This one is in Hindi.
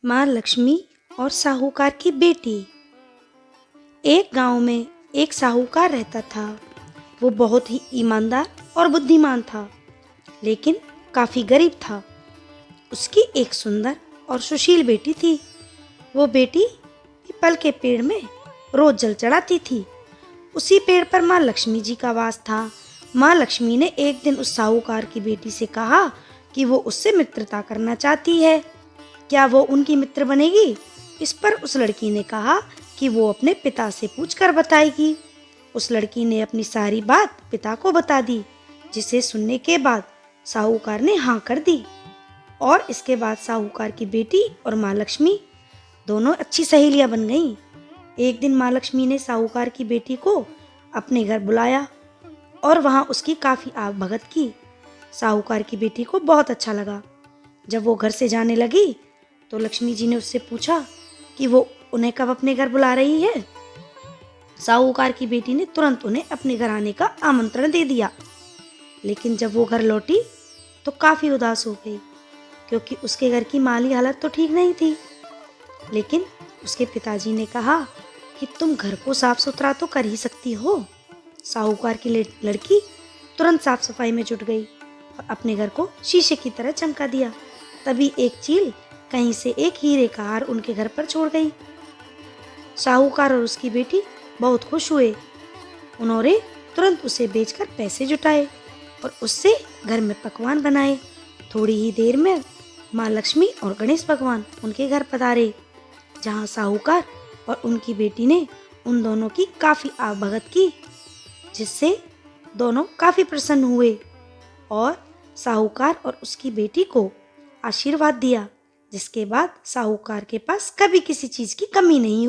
माँ लक्ष्मी और साहूकार की बेटी। एक गांव में एक साहूकार रहता था। वो बहुत ही ईमानदार और बुद्धिमान था, लेकिन काफी गरीब था। उसकी एक सुंदर और सुशील बेटी थी। वो बेटी पीपल के पेड़ में रोज जल चढ़ाती थी। उसी पेड़ पर माँ लक्ष्मी जी का वास था। माँ लक्ष्मी ने एक दिन उस साहूकार की बेटी से कहा कि वो उससे मित्रता करना चाहती है। क्या वो उनकी मित्र बनेगी? इस पर उस लड़की ने कहा कि वो अपने पिता से पूछकर बताएगी। उस लड़की ने अपनी सारी बात पिता को बता दी, जिसे सुनने के बाद साहूकार ने हाँ कर दी। और इसके बाद साहूकार की बेटी और माँ लक्ष्मी दोनों अच्छी सहेलियां बन गईं। एक दिन माँ लक्ष्मी ने साहूकार की बेटी को अपने घर बुलाया और वहां उसकी काफी आवभगत की। साहूकार की बेटी को बहुत अच्छा लगा। जब वो घर से जाने लगी तो लक्ष्मी जी ने उससे पूछा कि वो उन्हें कब अपने घर बुला रही है। साहूकार की बेटी ने तुरंत उन्हें अपने घर आने का आमंत्रण दे दिया। लेकिन जब वो घर लौटी तो काफी उदास हो गई, क्योंकि उसके घर की माली हालत तो ठीक नहीं थी। लेकिन उसके पिताजी ने कहा कि तुम घर को साफ सुथरा तो कर ही सकती हो। साहूकार की लड़की तुरंत साफ सफाई में जुट गई और अपने घर को शीशे की तरह चमका दिया। तभी एक चील कहीं से एक हीरे का हार उनके घर पर छोड़ गई। साहूकार और उसकी बेटी बहुत खुश हुए। उन्होंने तुरंत उसे बेचकर पैसे जुटाए और उससे घर में पकवान बनाए। थोड़ी ही देर में माँ लक्ष्मी और गणेश भगवान उनके घर पधारे, जहाँ साहूकार और उनकी बेटी ने उन दोनों की काफी आवभगत की, जिससे दोनों काफी प्रसन्न हुए और साहूकार और उसकी बेटी को आशीर्वाद दिया। जिसके बाद साहूकार के पास कभी किसी चीज की कमी नहीं हुई।